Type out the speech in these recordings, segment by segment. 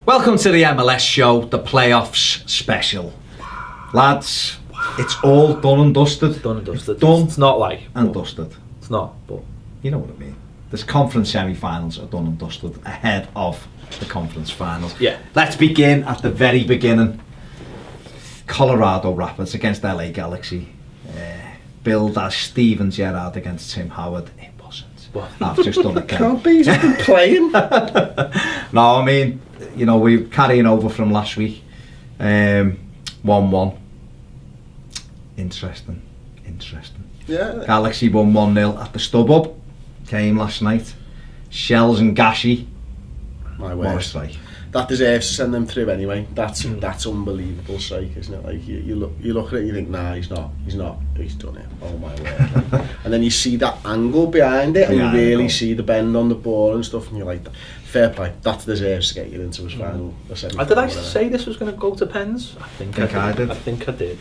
Welcome to the MLS Show, the playoffs special. Lads, it's all done and dusted. It's done and dusted. Done It's not like... and dusted. It's not, but... You know what I mean. This conference semi-finals are done and dusted ahead of the conference finals. Yeah. Let's begin at the very beginning. Colorado Rapids against LA Galaxy. Billed as Steven Gerrard against Tim Howard. It wasn't. What? I've just done it. Can't be, he's been playing. No, I mean, you know, we're carrying over from last week. 1-1. Interesting. Yeah. Galaxy won 1-0 at the StubHub. Came last night. Shells and Gashi. My What a word. strike. That deserves to send them through anyway. That's unbelievable strike, isn't it? Like you look at it, you think, nah, he's not. He's done it. Oh my word. And then you see that angle behind it, and you really see the bend on the ball and stuff, and you're like, fair play. That deserves to get you into his final. Did I say this was going to go to pens? I think I did.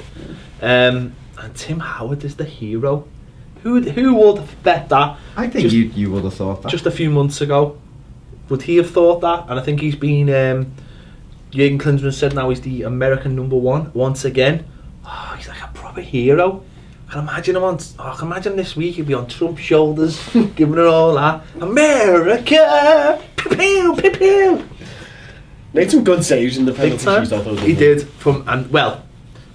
And Tim Howard is the hero. Who would have bet that? I think you would have thought that. Just a few months ago. Would he have thought that? And I think he's been... Jürgen Klinsmann said now he's the American #1 once again. Oh, he's like a proper hero. I can imagine him I can imagine this week he'd be on Trump's shoulders, giving it all that. America! Pew, pew, pew. Made some good saves in the Big penalty time. shootout. He did.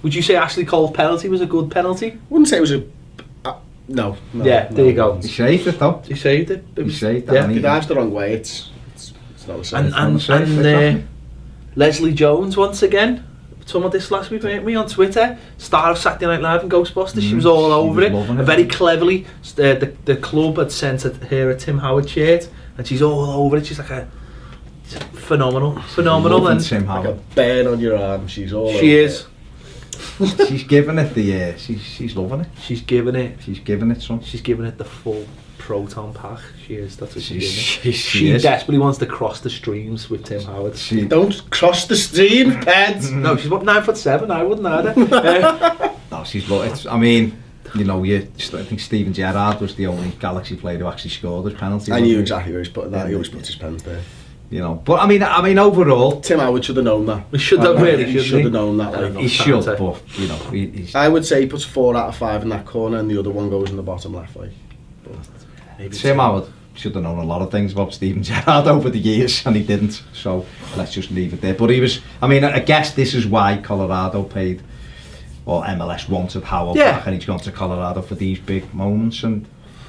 Would you say Ashley Cole's penalty was a good penalty? Wouldn't say it was a... No. Yeah, there you go. He saved it though. He saved it. He saved it. Yeah. If he dives the wrong way, it's not the same. And Leslie Jones once again. Some of this last week, me on Twitter, star of Saturday Night Live and Ghostbusters. She was all over it. And very cleverly, the club had sent her a Tim Howard shirt, and she's all over it. She's like phenomenal. Loving And Tim Like Howard. a burn on your arm, she's all over she is. She's giving it the. She's loving it. She's giving it. She's giving it some. She's giving it the full proton pack. She is. That's what she's She She is. desperately wants to cross the streams with Tim Howard. She, Don't cross the stream, Ped. No, she's what, 9'7". I wouldn't either. no, she's loving it. I mean, you know, I think Steven Gerrard was the only Galaxy player who actually scored his penalty. I knew exactly where he's putting that. He always puts his pens there. You know, but I mean, overall, Tim Howard should have known that. We should have really, He should have known that. Like. he should. But you know, he's. I would say he puts 4 out of 5 in that corner, and the other one goes in the bottom left. Like, but maybe Tim Howard should have known a lot of things about Steven Gerrard over the years, and he didn't. So let's just leave it there. But he was. I mean, I guess this is why Colorado paid, or MLS wanted Howard back, and he's gone to Colorado for these big moments, and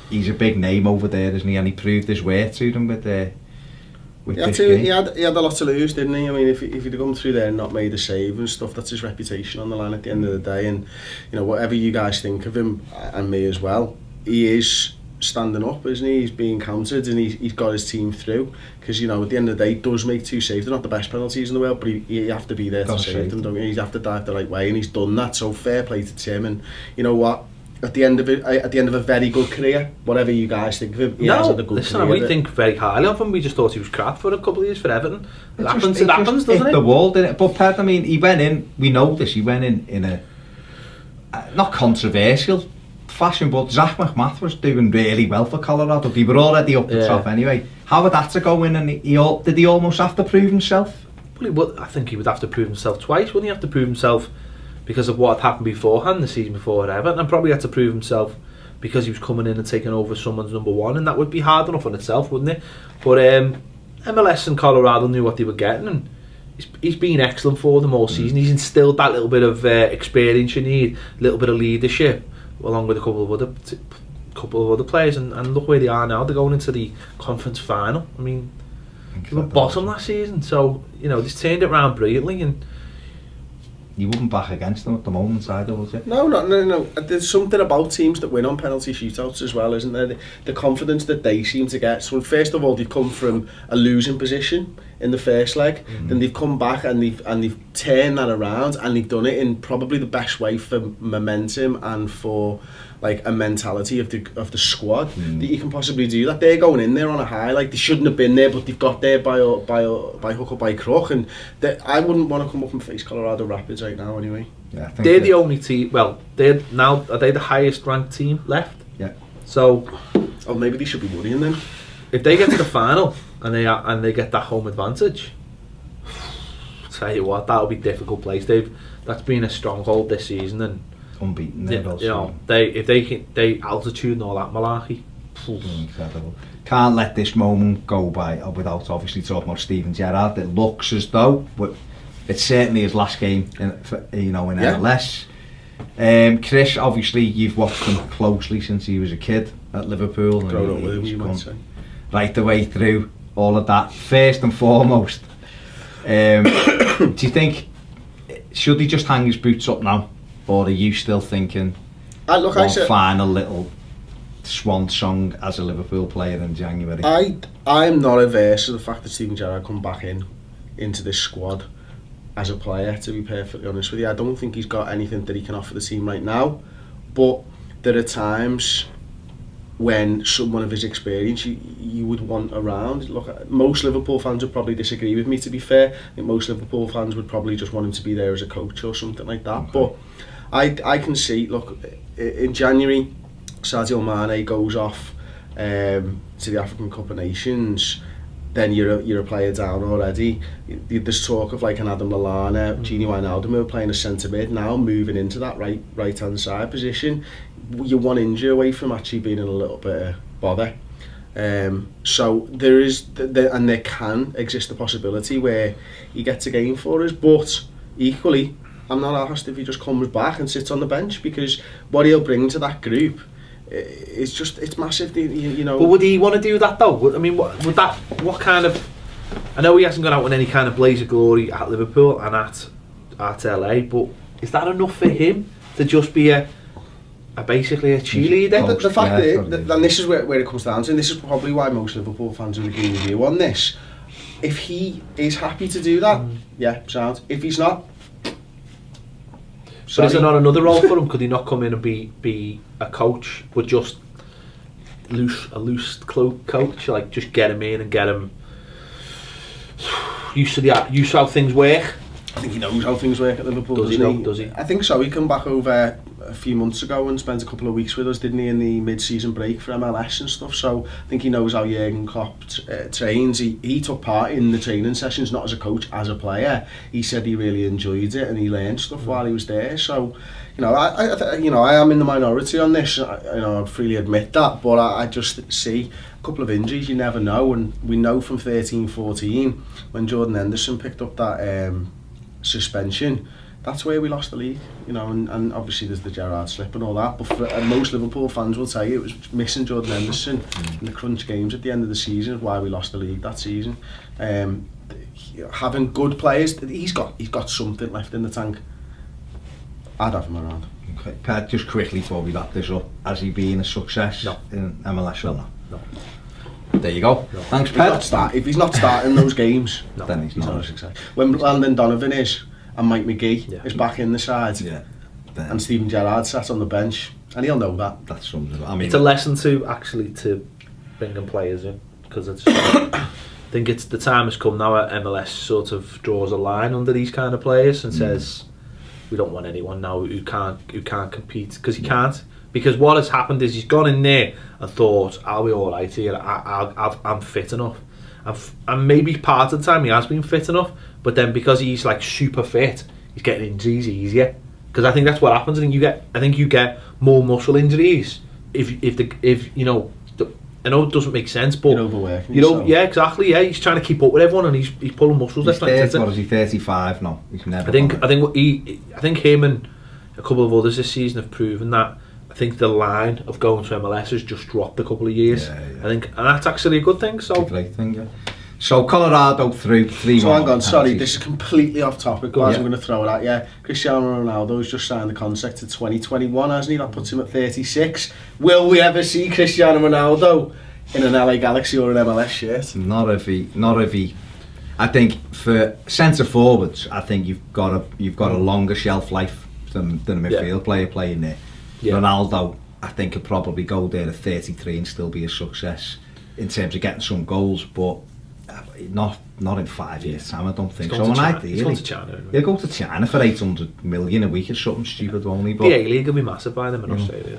he's a big name over there, isn't he? And he proved his worth to them with this game. He had a lot to lose, didn't he? I mean, if he'd come through there and not made a save and stuff, that's his reputation on the line at the end of the day. And you know, whatever you guys think of him, and me as well, he is standing up, isn't he? He's being counted, and he's got his team through. Because you know, at the end of the day, he does make 2 saves. They're not the best penalties in the world, but you have to be there to save them, don't you? You have to dive the right way, and he's done that. So fair play to Tim. And you know what? At the end of a very good career, whatever you guys think of him, he has had a good career. We think very highly of him. We just thought he was crap for a couple of years for Everton. It happens, doesn't it? The wall, didn't it? But Ped, I mean, he went in. We know this. He went in a not controversial fashion, but Zach McMath was doing really well for Colorado. They were already up the top anyway. How would that to go in? And did he almost have to prove himself? Well, I think he would have to prove himself twice. Wouldn't he have to prove himself? Because of what had happened beforehand, the season before at Everton, and probably had to prove himself because he was coming in and taking over someone's #1, and that would be hard enough on itself, wouldn't it? But MLS and Colorado knew what they were getting, and he's been excellent for them all season. He's instilled that little bit of experience you need, a little bit of leadership, along with a couple of other players, and look where they are now. They're going into the conference final. I mean, they were bottom last season, so you know, they've turned it around brilliantly. And you wouldn't back against them at the moment either, would you? No. There's something about teams that win on penalty shootouts as well, isn't there? The confidence that they seem to get. So first of all, they've come from a losing position in the first leg, then they've come back and they've turned that around, and they've done it in probably the best way for momentum and for like a mentality of the squad that you can possibly do that. They're going in there on a high, like they shouldn't have been there, but they've got there by hook or by crook, and I wouldn't want to come up and face Colorado Rapids right now anyway. Yeah, I think they're the only team. Well, are they the highest ranked team left? Yeah. So, maybe they should be worrying then. If they get to the final and they get that home advantage, tell you what, that'll be a difficult place. That's been a stronghold this season, and unbeaten. They altitude and all that malarkey. Incredible. Can't let this moment go by without obviously talking about Steven Gerrard. It looks as though it's certainly his last game in MLS. Chris, obviously you've watched him closely since he was a kid at Liverpool. Grown up with him, you might say. Right the way through all of that. First and foremost, do you think, should he just hang his boots up now, or are you still thinking final little swan song as a Liverpool player in January? I'm not averse to the fact that Steven Gerrard come back into this squad as a player, to be perfectly honest with you. I don't think he's got anything that he can offer the team right now, but there are times when someone of his experience you would want around. Look, most Liverpool fans would probably disagree with me, to be fair. I think most Liverpool fans would probably just want him to be there as a coach or something like that. Okay. But I can see, look, in January Sadio Mane goes off to the African Cup of Nations, then you're a player down already. There's talk of like an Adam Lallana, Gini Wijnaldum who are playing a centre mid now, moving into that right hand side position. You're one injury away from actually being in a little bit of bother. So there is, and there can exist the possibility where he gets a game for us, but equally, I'm not asked if he just comes back and sits on the bench, because what he'll bring to that group, it's massive, you know. But would he want to do that though? I mean, what kind of, I know he hasn't gone out with any kind of blaze of glory at Liverpool and at LA, but is that enough for him to just be basically a cheerleader? The fact that, and this is where it comes down to, and this is probably why most Liverpool fans would agree with you on this, if he is happy to do that, yeah, sound. If he's not, but is there not another role for him? Could he not come in and be a coach, but just a loose coach, like just get him in and get him used to how things work? I think he knows how things work at Liverpool. Does he? I think so. He came back over a few months ago and spent a couple of weeks with us, didn't he, in the mid-season break for MLS and stuff. So I think he knows how Jurgen Klopp trains. He took part in the training sessions, not as a coach, as a player. He said he really enjoyed it and he learned stuff while he was there. So, I am in the minority on this. I freely admit that, but I just see a couple of injuries. You never know, and we know from 13-14 when Jordan Henderson picked up that suspension, that's where we lost the league, and obviously there's the Gerrard slip and all that, but most Liverpool fans will tell you it was missing Jordan Henderson in the crunch games at the end of the season why we lost the league that season. Having good players, he's got something left in the tank. I'd have him around. Okay, Ped, just quickly before we wrap this up, has he been a success in MLS Show? No. There you go. No. Thanks, Ped. If he's not starting those games, then he's not a success. When Landon Donovan is, and Mike McGee is back in the side, and Steven Gerrard sat on the bench, and he'll know that. That sums it up. I mean, it's a lesson to bringing players in, because it's. I think it's the time has come now. MLS sort of draws a line under these kind of players and says, we don't want anyone now who can't compete, because he can't. Because what has happened is he's gone in there and thought, I'll be alright here, I'm fit enough. And maybe part of the time he has been fit enough, but then because he's like super fit, he's getting injuries easier. Because I think that's what happens. I think you get more muscle injuries if I know it doesn't make sense, but you're overworking yourself. Yeah, exactly. Yeah, he's trying to keep up with everyone, and he's pulling muscles. What is he? 35 now. He's never. I think him and a couple of others this season have proven that. I think the line of going to MLS has just dropped a couple of years. Yeah. I think, and that's actually a good thing. So it's a great thing, yeah. So Colorado through 3-1. So hang on, sorry, this is completely off topic, guys. I'm going to throw it at you. Cristiano Ronaldo's just signed the contract to 2021, hasn't he? That puts him at 36. Will we ever see Cristiano Ronaldo in an LA Galaxy or an MLS shirt? Not if he. I think for centre forwards, I think you've got a longer shelf life than a midfield player playing there. Yeah. Ronaldo, I think, could probably go there at 33 and still be a success in terms of getting some goals, but not in 5 years' time. I don't think so. He's going to China. He'll go to China for 800 million a week or something stupid only. But the A-League will be massive by them in Australia.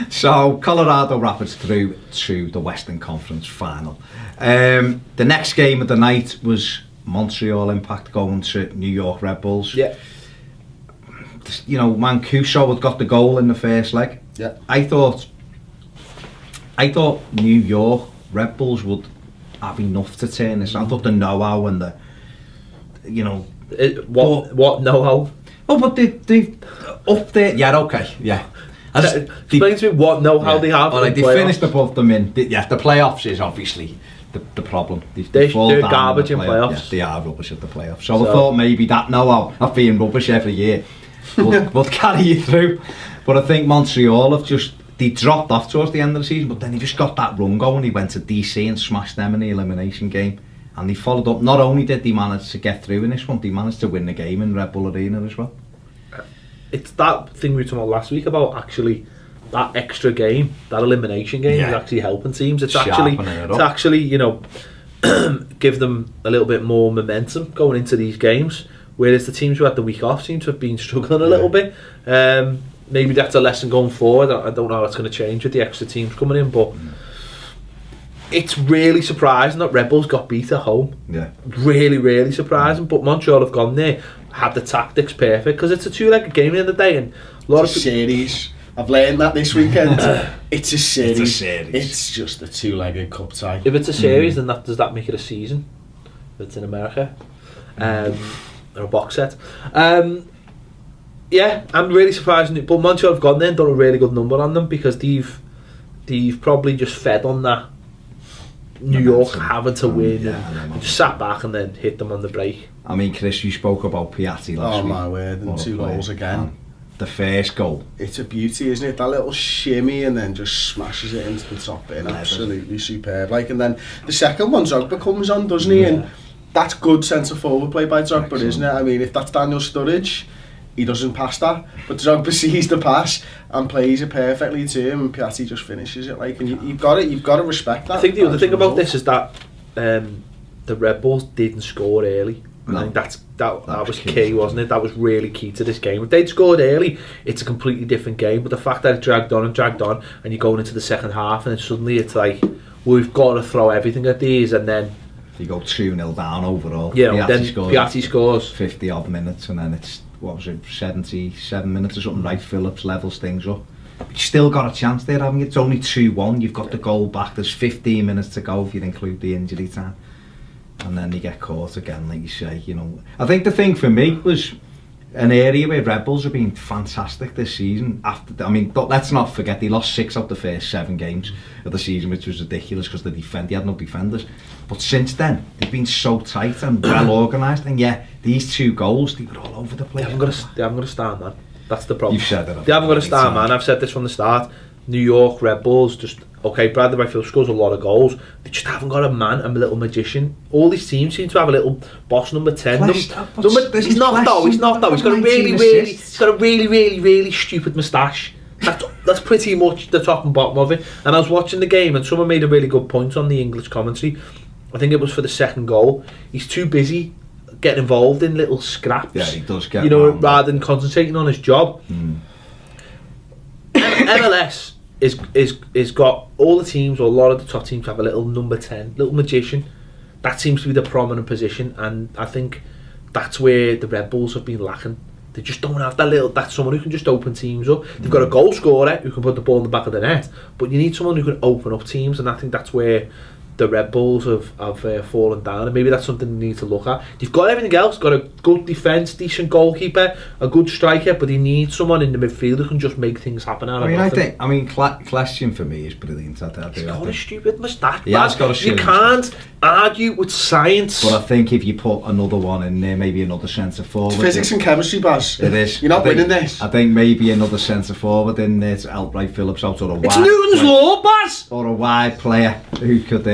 So Colorado Rapids through to the Western Conference final. The next game of the night was Montreal Impact going to New York Red Bulls. Yeah. You know, Mancuso had got the goal in the first leg. Yeah. I thought New York Red Bulls would have enough to turn this. I thought the know-how and the, you know, what know-how? Oh, but they up there. Yeah, okay, yeah. Explain to me what know-how they have. All right, they finished above them in. The playoffs is obviously the problem. They're garbage in playoffs. Yeah, they are rubbish at the playoffs. So I thought maybe that know-how of being rubbish every year would carry you through. But I think Montreal they dropped off towards the end of the season, but then he just got that run going. He went to DC and smashed them in the elimination game. And they followed up. Not only did they manage to get through in this one, they managed to win the game in Red Bull Arena as well. It's that thing we were talking about last week about actually that extra game, that elimination game is actually helping teams. It's actually, you know, give them a little bit more momentum going into these games. Whereas the teams who had the week off seem to have been struggling a little bit. Maybe that's a lesson going forward. I don't know how it's going to change with the extra teams coming in, but it's really surprising that Red Bulls got beat at home. Yeah. Really, really surprising. But Montreal have gone there, had the tactics perfect, because it's a two-legged game at the end of the day. And a lot of series. I've learned that this weekend. It's a series. It's a series. It's just a two-legged cup tie. If it's a series, then does that make it a season? If it's in America. Or a box set. Yeah, I'm really surprised. But Montreal have gone there and done a really good number on them, because they've probably just fed on that New York having to win and just sat back and then hit them on the break. I mean, Chris, you spoke about Piatti last week. Oh my word, and 2 goals again. The first goal. It's a beauty, isn't it? That little shimmy and then just smashes it into the top bin. Absolutely superb. Like, and then the second one, Drogba comes on, doesn't he? And that's good centre forward play by Drogba, isn't it? I mean, if that's Daniel Sturridge, he doesn't pass that, but Drogba sees the pass and plays it perfectly to him, and Piatti just finishes it. Like, and you've got to respect that. I think the other thing about this is that the Red Bulls didn't score early. I think that was key, wasn't it? That was really key to this game. If they'd scored early, it's a completely different game. But the fact that it dragged on, and you're going into the second half, and then suddenly it's like, we've got to throw everything at these, and then you go 2-0 down overall. Yeah, then Piatti scores 50 odd minutes, and then it's, what was it, 77 minutes or something, right? Phillips levels things up. But you still got a chance there, haven't you? It's only 2-1, you've got the goal back, there's 15 minutes to go if you include the injury time. And then you get caught again, like you say, you know. I think the thing for me was an area where Red Bulls have been fantastic this season. Let's not forget, they lost 6 out the first 7 games of the season, which was ridiculous because they had no defenders. But since then, they've been so tight and well organised. And yeah, these 2 goals, they were all over the place. They haven't got a star, man. That's the problem. You've said it. They haven't got a star, man. I've said this from the start. New York Red Bulls, just, okay, Bradley Whitefield scores a lot of goals. They just haven't got a man, a little magician. All these teams seem to have a little boss number 10. He's not though. He's got a really stupid moustache. That's pretty much the top and bottom of it. And I was watching the game, and someone made a really good point on the English commentary. I think it was for the second goal. He's too busy getting involved in little scraps. Yeah, he does get. Rather than concentrating on his job. MLS is got all the teams, or a lot of the top teams have a little number 10, little magician. That seems to be the prominent position, and I think that's where the Red Bulls have been lacking. They just don't have that someone who can just open teams up. They've got a goal scorer who can put the ball in the back of the net, but you need someone who can open up teams, and I think that's where the Red Bulls have fallen down, and maybe that's something they need to look at. They've got everything else, got a good defence, decent goalkeeper, a good striker, but they need someone in the midfield who can just make things happen out of nothing. Question for me is brilliant. He's got a stupid moustache. He has got a You can't argue with science. But I think if you put another one in there, maybe another centre forward. It's physics and chemistry, Baz. It is. You're not winning this. I think maybe another centre forward in there to help Wright Phillips out, or a It's Newton's law, Baz. Or a wide player who could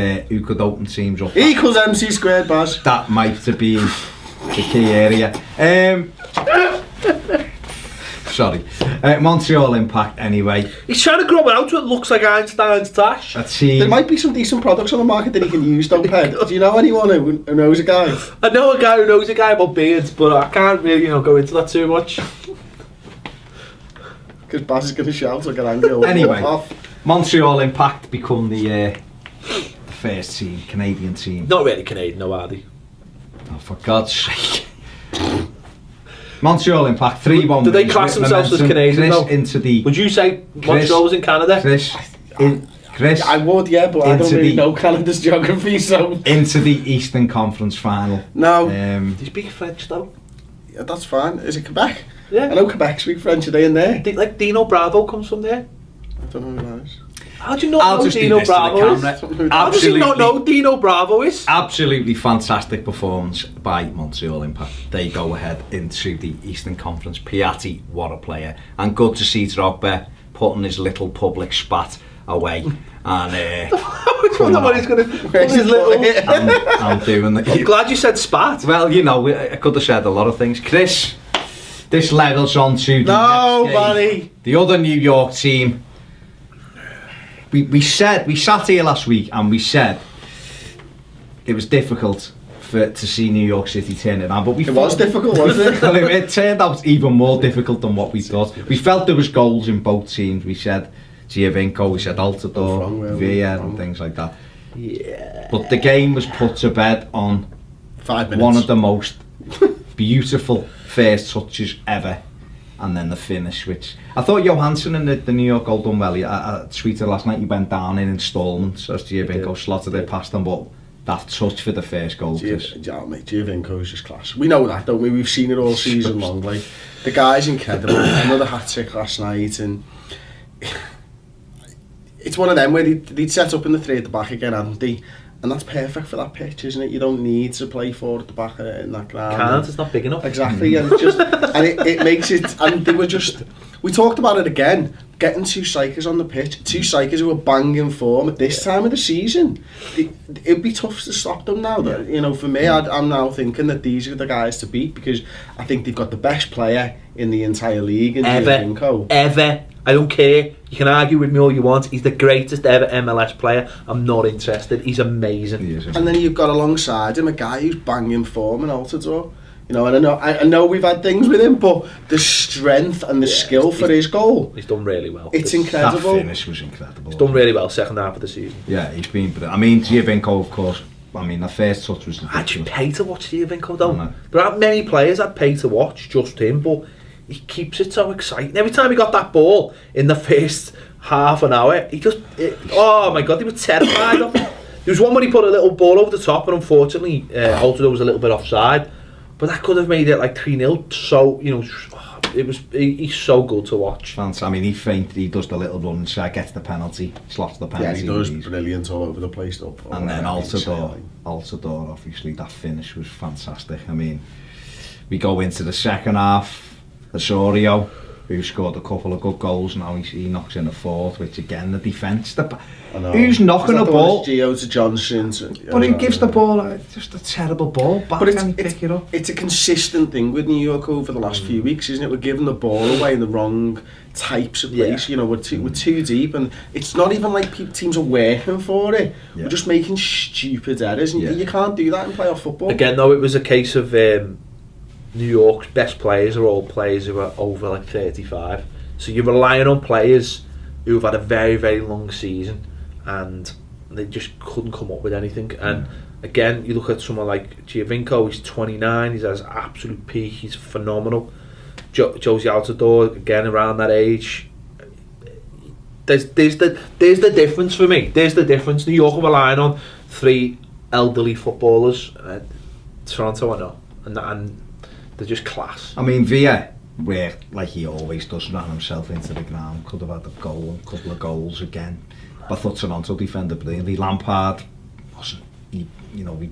open teams up. Equals MC squared, Baz. That might be the key area. Sorry. Montreal Impact, anyway. He's trying to grow it out so it looks like Einstein's tash. There might be some decent products on the market that he can use, though, Ped. Do you know anyone who knows a guy? I know a guy who knows a guy about beards, but I can't really, go into that too much. Because Baz is going to shout like an angry. Anyway, Montreal Impact become the first team, Canadian team. Not really Canadian, no, Audi. Oh, for God's sake. Montreal Impact 3-1. Do they class themselves as Canadian though? Into the... Would you say Montreal was in Canada? Chris, I would, yeah, but I don't really know Canada's geography, so... Into the Eastern Conference Final. No. They speak French though. Yeah, that's fine. Is it Quebec? Yeah. I know Quebec speak French. Are they in there? Like Dino Bravo comes from there. I don't know who that is. How do you not know Dino Bravo is? How does he not know Dino Bravo is? Absolutely fantastic performance by Montreal Impact. They go ahead into the Eastern Conference. Piatti, what a player. And good to see Drogba putting his little public spat away. And I wonder what he's going to put his little... I'm doing it. I'm glad you said spat. Well, you know, I could have said a lot of things. Chris, this levels on to the next game. The other New York team. We sat here last week and we said it was difficult to see New York City turn it around, but it was difficult, wasn't it? Well, it turned out even more difficult than what we thought. We felt there was goals in both teams. We said Giovinco, we said Altidore, Villa and things like that. Yeah. But the game was put to bed on 5 minutes. One of the most beautiful first touches ever. And then the finish, which I thought Johansson and the New York goal done well. I tweeted last night he went down in instalments as Giovinco slotted it past them, but that touch for the first goal. Giovinco is just class. We know that, don't we? We've seen it all season long. Like, the guy's incredible. Another hat-trick last night, and it's one of them where they'd set up in the 3 at the back again, hadn't they? And that's perfect for that pitch, isn't it? You don't need to play 4 at the back in that ground. Can't, it's not big enough. Exactly, and it makes it. And they were just. We talked about it again. Getting 2 strikers on the pitch, 2 strikers who are banging form at this time of the season. It'd be tough to stop them now. Yeah. You know, for me, I'm now thinking that these are the guys to beat because I think they've got the best player in the entire league in Giovinco. Ever. I don't care. You can argue with me all you want. He's the greatest ever MLS player. I'm not interested. He's amazing. He is, and then you've got alongside him a guy who's banging form in Altidore. You know, and I know we've had things with him, but the strength and the skill for his goal. He's done really well. It's incredible. That finish was incredible. He's done really well second half of the season. Yeah, he's been brilliant. I mean, Giovinco, of course. I mean, the first touch was... I'd pay to watch Giovinco though. There aren't many players I'd pay to watch, just him, but he keeps it so exciting. Every time he got that ball in the first half an hour, he just... oh my God, they were terrified of him. There was one where he put a little ball over the top, and unfortunately, Altidore was a little bit offside. But that could have made it like 3-0. So, you know, he's so good to watch. I mean, he does the little run inside, gets the penalty, slots the penalty. Yeah, he does brilliant all over the place. And then Altidore, obviously, that finish was fantastic. I mean, we go into the second half, Osorio, who scored a couple of good goals, now he knocks in a 4th, which again, the defence, who's knocking the ball? Gio to Johnson. But who gives the ball, just a terrible ball back, but and pick it up. It's a consistent thing with New York over the last few weeks, isn't it? We're giving the ball away in the wrong types of place. You know, we're too deep, and it's not even like teams are working for it. We're just making stupid errors, and you can't do that in playoff football. Again, though, it was a case of New York's best players are all players who are over like 35. So you're relying on players who've had a very, very long season and they just couldn't come up with anything. And again, you look at someone like Giovinco, he's 29, he's at his absolute peak, he's phenomenal. Josie Altidore, again around that age. There's the difference for me. There's the difference. New York are relying on 3 elderly footballers. Toronto, I know. And they're just class. I mean, Villa, where like he always does, ran himself into the ground, could have had a couple of goals again. But I thought Toronto defended brilliantly. Lampard wasn't, he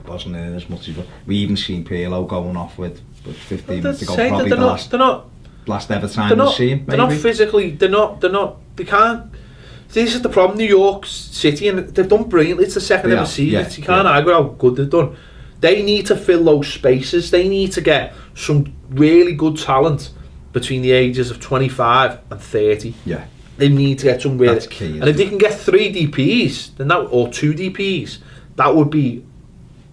wasn't in as much as we even seen Pirlo going off with 15 minutes to go. Probably the last ever time we've seen him. They're not physically. They can't. This is the problem. New York City, and they've done brilliantly. It's the second ever season. You can't argue how good they've done. They need to fill those spaces. They need to get some really good talent between the ages of 25 and 30. Yeah. They need to get some really... That's key, and if they can get 3 DPs, then or 2 DPs, that would be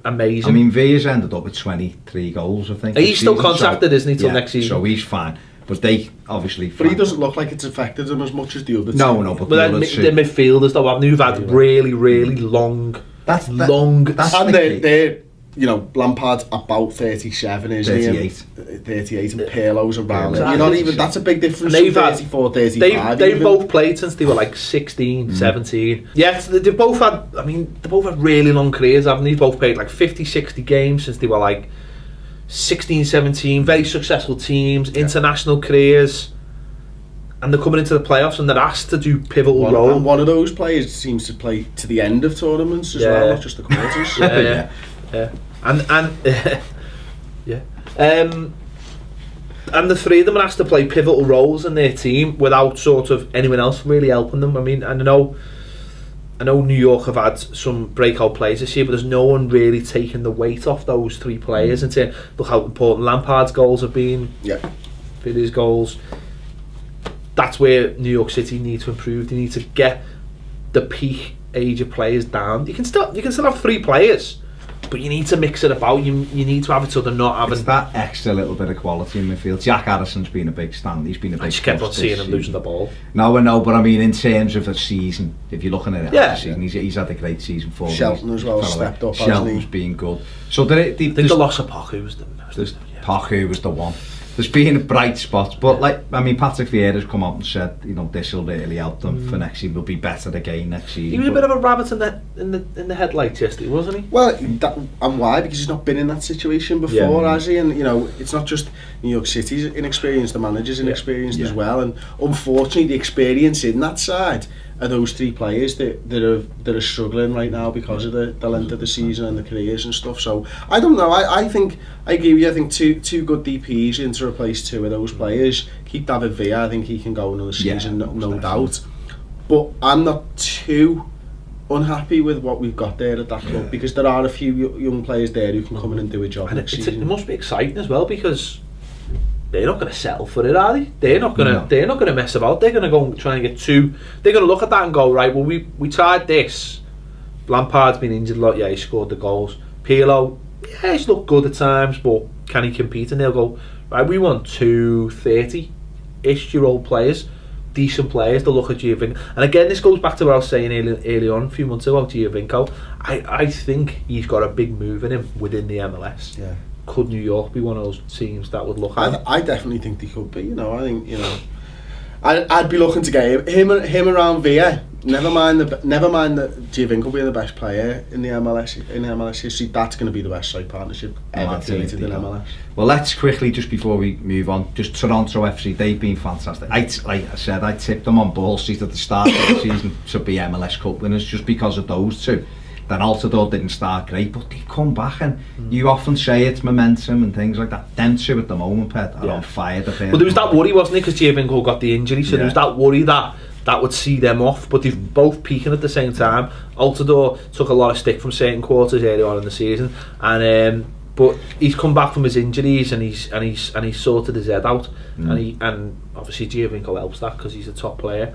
amazing. I mean, Villa's ended up with 23 goals, I think. He's still contracted, isn't he, till next season? So he's fine. But they obviously... But he doesn't look like it's affected him as much as the other two. No, but the other two... The midfielders, though, who've had really, really long... And they're you know, Lampard's about 37, isn't 38. he? 38, and Pirlo's around. Exactly. You're not even. That's a big difference. They've From had- 34, 35. They've even. both played since they were like 16, 17. Yeah, so they've both had, I mean, they both had really long careers, haven't they? They've both played like 50, 60 games since they were like 16, 17, very successful teams, international careers, and they're coming into the playoffs and they're asked to do pivotal roles. And one of those players seems to play to the end of tournaments as well, not just the quarters. Yeah. And yeah. And the three of them are asked to play pivotal roles in their team without sort of anyone else really helping them. I mean, I know New York have had some breakout players this year, but there's no one really taking the weight off those three players and saying, look how important Lampard's goals have been, Billy's goals. That's where New York City need to improve. They need to get the peak age of players down. You can still have three players, but you need to mix it about. You need to have it so they're not having. It's that extra little bit of quality in midfield. Jack Harrison's been a big stand. He's been a big. I just kept on seeing him losing the ball. No, I know, but I mean in terms of a season, if you're looking at it, Yeah. season, he's had a great season for Shelton as well stepped up. Shelton's been good. So I think the loss of Paku was the Paku was the one. There's been bright spots, but like I mean, Patrick Vieira's come out and said, you know, this will really help them for next year. Will be better again next season. He was a bit of a rabbit in the headlights yesterday, wasn't he? Well, and why? Because he's not been in that situation before, has he? And you know, it's not just New York City's inexperienced, the manager's inexperienced as well. And unfortunately, the experience in that side are those three players that are struggling right now because of the length of the season and the careers and stuff. So I don't know. I think I agree with you. I think two good DPs in to replace two of those players. Keep David Villa. I think he can go another season, no doubt. But I'm not too unhappy with what we've got there at that club because there are a few young players there who can come in and do a job next season. It must be exciting as well because they're not going to settle for it, are they? They're not going to mess about. They're going to go and try and get two. They're going to look at that and go, right, well, we tried this. Lampard's been injured a lot. Yeah, he scored the goals. Pirlo, yeah, he's looked good at times, but can he compete? And they'll go, right, we want two 30-ish-year-old players, decent players to look at Giovinco. And again, this goes back to what I was saying early on a few months ago about Giovinco. I think he's got a big move in him within the MLS. Yeah. Could New York be one of those teams that would look at? I definitely think they could be. You know, I think I'd be looking to get him around Villa. Never mind that Giovinco being the best player in the MLS history. That's going to be the best side partnership ever created in MLS. Well, let's quickly, just before we move on, just Toronto FC. They've been fantastic. Like I said, I tipped them on Ball Street at the start of the season to be MLS Cup winners just because of those two. Then Altidore didn't start great, but they come back, and you often say it's momentum and things like that. Them two at the moment, Ped, are on fire. Well, there was that worry, wasn't it, because Giovinco got the injury, so there was that worry that would see them off, but they've both peaking at the same time. Altidore took a lot of stick from certain quarters early on in the season, and but he's come back from his injuries and he's sorted his head out, and obviously Giovinco helps that because he's a top player.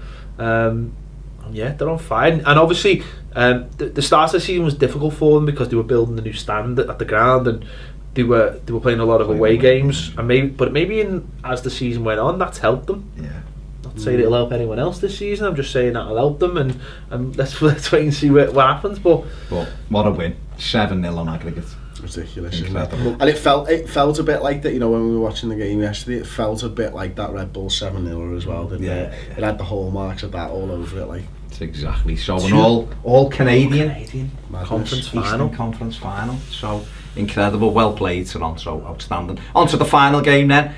Yeah, they're on fire, and obviously the start of the season was difficult for them because they were building the new stand at the ground, and they were playing a lot of away games, and maybe as the season went on, that's helped them. Yeah. Not saying it'll help anyone else this season. I'm just saying that'll help them, and let's wait and see what happens. But what a win! 7-0 on aggregate. Ridiculous, isn't it? And it felt a bit like that, you know, when we were watching the game yesterday. It felt a bit like that Red Bull 7-0 as well, didn't it? It had the hallmarks of that all over it, like. It's exactly so. An all Canadian conference final. Conference final. So incredible, well played, Toronto, outstanding. On to the final game then.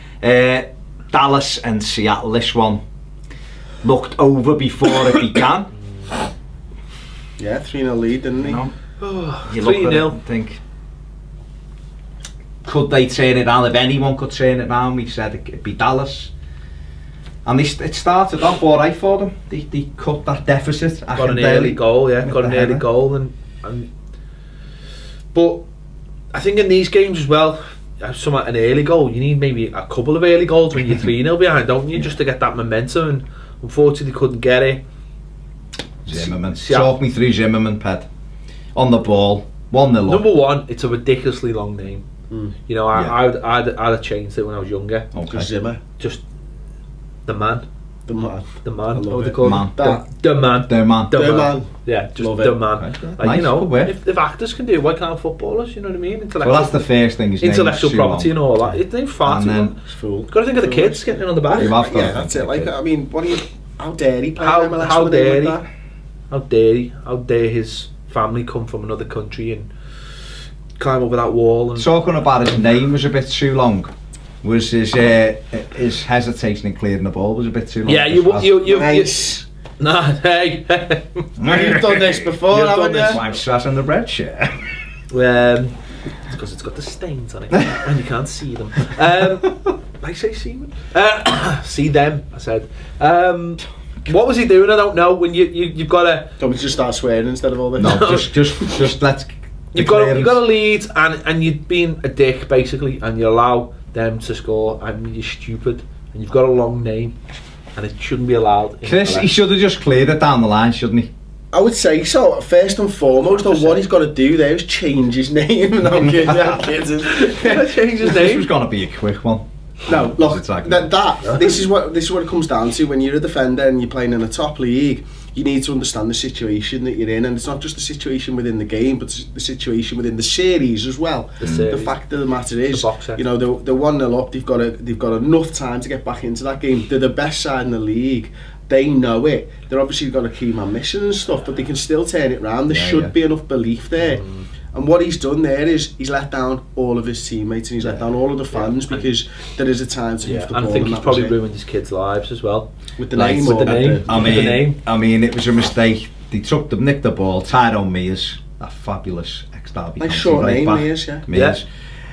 Dallas and Seattle. This one looked over before it began. Yeah, 3-0 lead, didn't he? You look at it and think, could they turn it around? If anyone could turn it around, we said it'd be Dallas. And it started off all right for them. They cut that deficit. Got an early goal, but I think in these games as well, an early goal, you need maybe a couple of early goals when you're 3-0 behind, don't you? Just to get that momentum, and unfortunately they couldn't get it. Zimmerman. Talk me through Zimmerman, Ped. On the ball, 1-0. Number one, it's a ridiculously long name. You know, I'd have changed it when I was younger. Okay. Zimmer. Just the man. The man. The man. love What they it. call Man. him? The man. The man. The The man. man. Yeah, just Love the it. man. Right, yeah. Like, Nice, you know, good work. if actors can do it, why can't footballers? You know what I mean? Well, that's the first thing. His name's intellectual too property long. and all that. It ain't far And too then- long. It's fool. Got to think of the kids getting in on the back. You have got Yeah, to that's think it. Like, of I mean, what do you... How dare he play How- MLS how with a name dare like he? that? How dare his family come from another country and climb over that wall and Talking about his name was a bit too long. Was his hesitation in clearing the ball was a bit too long. yeah, you Nice. nah, hey, You've done this before, You've haven't done this. you? I'm sat in the red chair. it's because it's got the stains on it and you can't see them. I say see them. See them. I said. What was he doing? I don't know. When you've got to Don't we just start swearing instead of all this? No, just let's. you've got to lead and you're being a dick basically, and you allow them to score, and you're stupid, and you've got a long name, and it shouldn't be allowed. in Chris, MLS. he should have just cleared it down the line, shouldn't he? I would say so. First and foremost, though, what he's got to do there is change his name. No, I'm kidding. I'm kidding. Change his This name. was going to be a quick one. No, look, Exactly. this is what it comes down to. When you're a defender and you're playing in a top league, you need to understand the situation that you're in, and it's not just the situation within the game, but the situation within the series as well. The series. The fact of the matter is, The box set. you know, they're 1-0 up. They've got enough time to get back into that game. They're the best side in the league. They know it. They're obviously got a key man missing and stuff, but they can still turn it round. There should be enough belief there. And what he's done there is he's let down all of his teammates and he's let down all of the fans because there is a time to hoof the ball. And I think and he's that probably was it. ruined his kids' lives as well. With the Like, name. with or the name. I mean, it was a mistake. They nicked the ball. Tyrone Mears, that fabulous ex-Derby. Nice county short right name, back. Mears, yeah. Mears.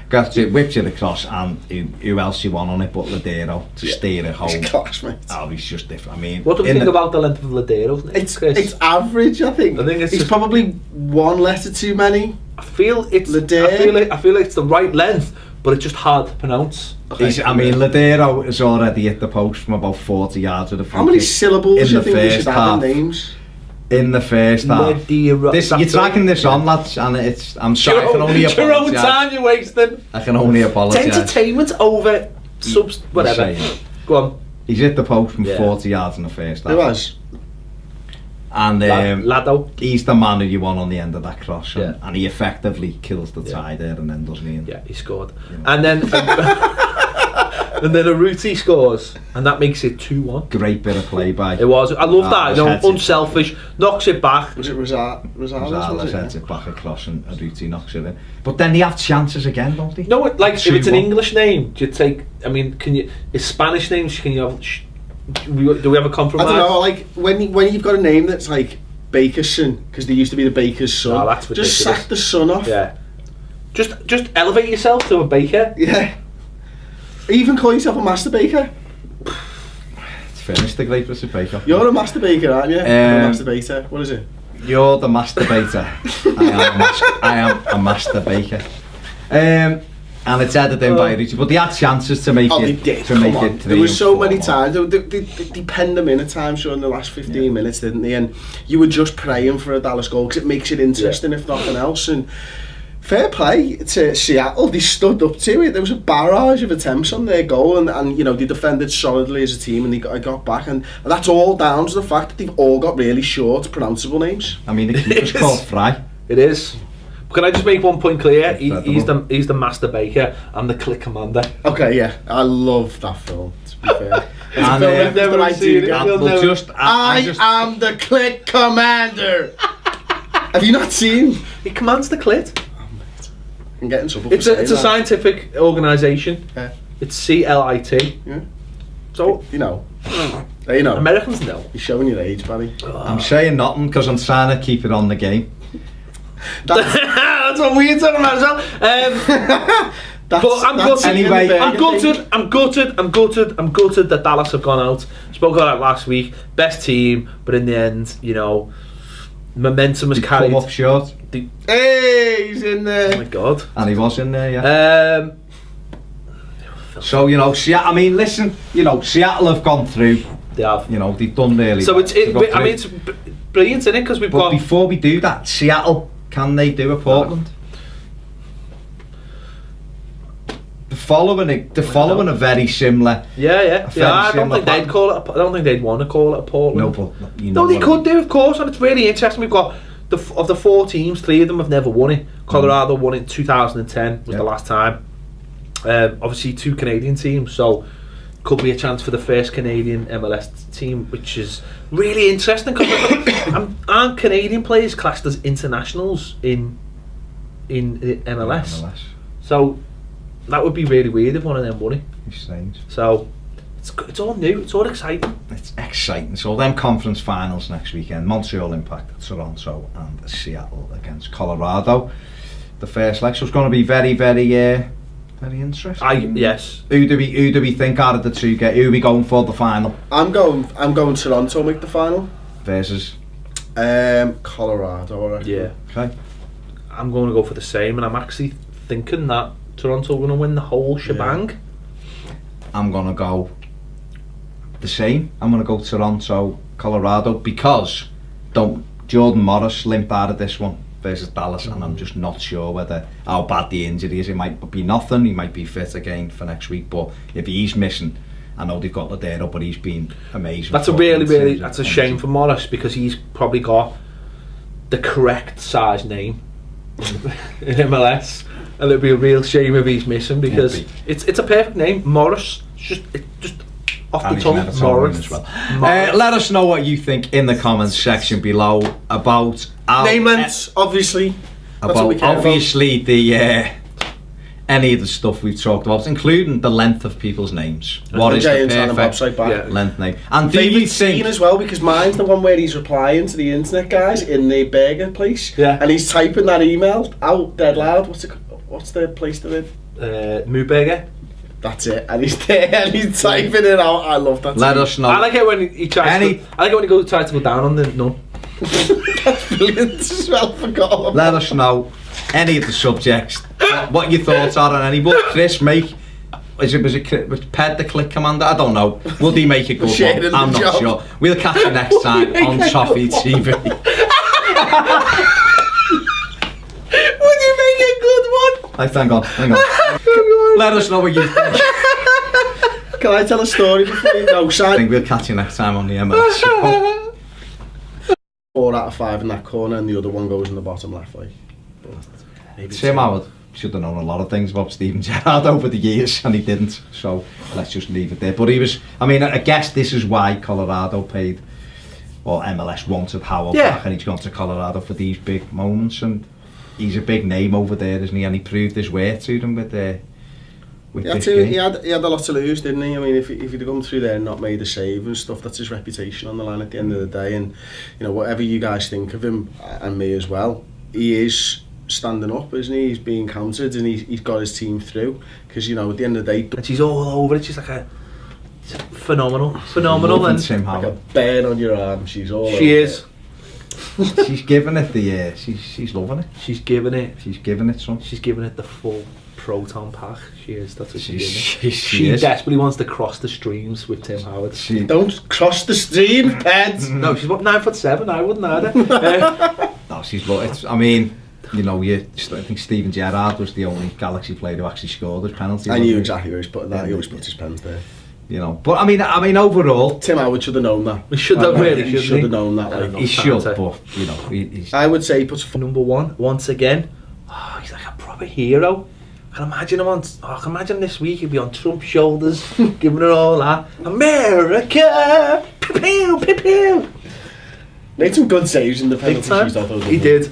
Got it, whipped it across, and who else you want on it but Ladero to steer it home. It's class, mate. Oh, he's just different. I mean, What do we in think the- about the length of Ladero's name, Chris? It's average, I think. I think it's he's just- probably one letter too many. I feel it's Ladero. I feel like it's the right length, but it's just hard to pronounce. I mean, Ladero is already hit the post from about 40 yards with a free How many kick syllables in do you the think we should first have half. in names? In the first half. Ladero. This, you're tracking this on, lads, and it's. I'm sorry, I can only It's your own apologise. time you're wasting. I can only It's apologise. entertainment over subs. Whatever. saying. Go on. He's hit the post from Yeah. 40 yards in the first half. Who was? And Lado. he's the man who you want on the end of that cross, Yeah. and he effectively kills the tie there, and then doesn't he? Yeah, he scored. Yeah. And then and then Aruti scores, and that makes it 2-1. Great bit of play by. It was. I love that. was You know, heads it. unselfish, knocks it back. Was it Rosales? Rosales heads it back across, and Aruti knocks it in. But then they have chances again, don't they? No, like if it's an 2-1. English name, do you take? I mean, can you? Is Spanish names? Can you have? Do we have a I compromise? don't know, like when you've got a name that's like Bakerson, because they used to be the baker's son. Oh, that's just ridiculous. sack the son off. Yeah. Just elevate yourself to a baker. Yeah. Even call yourself a master baker. It's finished, the great Mr. Baker. You're a master baker, aren't you? You're a masturbator. What is it? You're the masturbator. I am a masturbator. And it's headed in by Aruti, but they had chances to make Oh, it. they did. To Come make on. it 3 There were so and 4. many times. They penned them in at times during the last 15 minutes, didn't they? And you were just praying for a Dallas goal because it makes it interesting, if nothing else. And fair play to Seattle. They stood up to it. There was a barrage of attempts on their goal, and you know they defended solidly as a team, and they got back. And that's all down to the fact that they've all got really short, pronounceable names. I mean, the keeper's called Fry. It is. Can I just make one point clear? Incredible. He's the master baker and the click commander. Okay, yeah, I love that film. To be fair, it's a And, film I've that never I seen do it. get. And we'll just, I am the click commander. Have you not seen? He commands the clit. I'm getting trouble. It's for a saying that. scientific organisation. Yeah. It's CLIT. Yeah. So You know. You know. Americans know. You're showing your age, buddy. I'm saying nothing because I'm trying to keep it on the game. That's what we're talking about as well. But I'm gutted. Anyway, I'm gutted that Dallas have gone out. Spoke about that last week. Best team, but in the end, you know, momentum was They carried. come up short, Hey, he's in Oh there. my god. and he was in there, yeah. So, you know, I mean, listen, you know, Seattle have gone through, They have. you know, they've done really So well. it's. They've got I mean, through. it's brilliant, isn't it? Because we've But got. before we do that, Seattle, can they do a Portland? following a very similar. Yeah. I don't similar think they'd call it. I don't think they'd want to call it a Portland. No, but you know No, they what could do, of course, and it's really interesting. We've got of the 4 teams, 3 of them have never won it. Colorado won it in 2010 was the last time. Obviously 2 Canadian teams, so could be a chance for the first Canadian MLS team, which is really interesting because aren't Canadian players classed as internationals in the MLS? So that would be really weird if one of them won it. It's strange. So it's all new, it's all exciting. It's exciting. So them conference finals next weekend: Montreal Impact, Toronto, and Seattle against Colorado. The first leg, so it's going to be very, very, very interesting. Yes. Who do we think out of the 2 get? Who are we going for the final? I'm going Toronto make the final Versus Colorado. I reckon. Yeah. Okay. I'm going to go for the same, and I'm actually thinking that Toronto are going to win the whole shebang. Yeah. I'm going to go the same. I'm going to go Toronto, Colorado, because Jordan Morris limped out of this one versus Dallas, and I'm just not sure how bad the injury is. It might be nothing. He might be fit again for next week, but if he's missing, I know they've got Ladero, but he's been amazing. That's that's a shame for Morris, because he's probably got the correct size name in MLS, and it'd be a real shame if he's missing, because it's a perfect name, Morris. It's just off the tongue, Morris. As well. Let us know what you think in the comments section below about name lengths, obviously. That's what we care obviously about. Any of the stuff we've talked about, including the length of people's names. What is the perfect length name? And do you think as well, because mine's the one where he's replying to the internet guys in the burger place, and he's typing that email out dead loud. What's the place to live? Moo Burger. That's it, and he's there and he's typing it out. I love that. Let us know. I like it when he tries. I like it when he tries to go down on the nun. That's brilliant as well. Forgot all about. Let us know any of the subjects, what your thoughts are on any. But Chris, was it Ped the click commander? I don't know. Would he make a good one? I'm not sure. We'll catch you next time on Toffee TV. Would you make a good one? Hang on. Let us know what you think. Can I tell a story before you go, Si? I think we'll catch you next time on the MLS Show. 4 out of 5 in that corner, and the other one goes in the bottom left. Tim Howard should have known a lot of things about Steven Gerrard over the years, and he didn't. So let's just leave it there. But I guess this is why Colorado paid, or MLS wanted Howard back, and he's gone to Colorado for these big moments, and he's a big name over there, isn't he? And he proved his worth to them with this game. He had a lot to lose, didn't he? I mean, if he'd come through there and not made a save and stuff, that's his reputation on the line at the end of the day. And whatever you guys think of him, and me as well, he is standing up, isn't he? He's being counted, and he's got his team through. Because at the end of the day, and she's all over it. She's like a phenomenal, and Tim Howard, like a burn on your arm. She's all. She is. She's giving it she's loving it. She's giving it son. She's giving it the full proton pack. She is. That's what she desperately wants to cross the streams with Tim Howard. Don't cross the stream, Ped. No, she's what, 9'7". I wouldn't either. No, she's. I mean, I think Steven Gerrard was the only Galaxy player who actually scored his penalty. I knew exactly where he's putting that. He always puts his pens there. But I mean, overall, Tim Howard should have known that. We should have He should have known that. He should, but he's. I would say he puts number 1 once again. Oh, he's like a proper hero. I can imagine him I can imagine this week he'd be on Trump's shoulders, giving it all that. America, pew pew pew. Made some good saves in the penalty shootout. He did.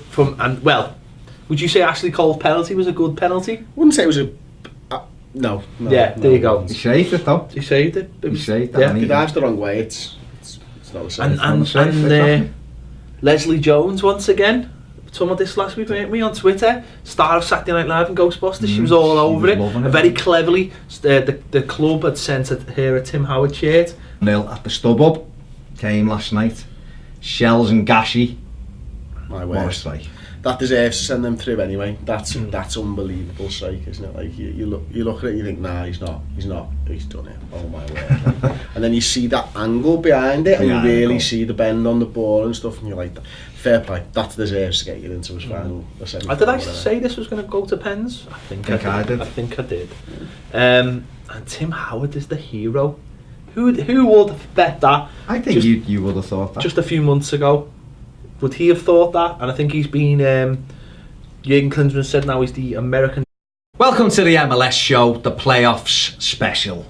Would you say Ashley Cole's penalty was a good penalty? Wouldn't say it was a. No. Yeah, there you go. He saved it though. He saved it. He saved it. Yeah, he dives the wrong way. It's not the same. And Leslie Jones once again. Someone this last week with me on Twitter. Star of Saturday Night Live and Ghostbusters. She was all over it. Very cleverly, the club had sent her a Tim Howard shirt. Nil at the StubHub came last night. Shells and Gashi. My word. What a strike. that deserves to send them through anyway. That's unbelievable strike, isn't it? Like you look at it, you think, nah, he's done it. Oh my word! Like, and then you see that angle behind it, and you really see the bend on the ball and stuff, and you're like, fair play. That deserves to get you into his final. Did I say this was going to go to pens? I think I did. And Tim Howard is the hero. Who would have bet that? I think you would have thought that. Just a few months ago. Would he have thought that? And I think he's been... Jürgen Klinsmann said now he's the American... Welcome to the MLS Show, the playoffs special.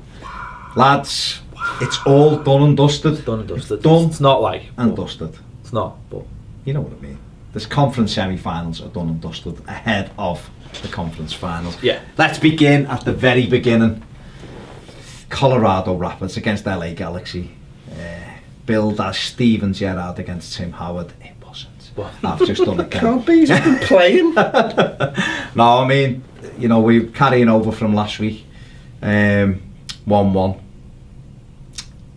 Lads, it's all done and dusted. It's done and dusted. Done it's not like... and dusted. It's not, but... You know what I mean. This conference semi-finals are done and dusted ahead of the conference finals. Yeah. Let's begin at the very beginning. Colorado Rapids against LA Galaxy. Billed as Steven Gerrard against Tim Howard. It wasn't. What? I've just done it. Can't be, he's been playing. No, I mean, you know, we're carrying over from last week. 1-1.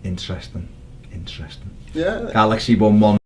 Interesting. Yeah. Galaxy 1-1.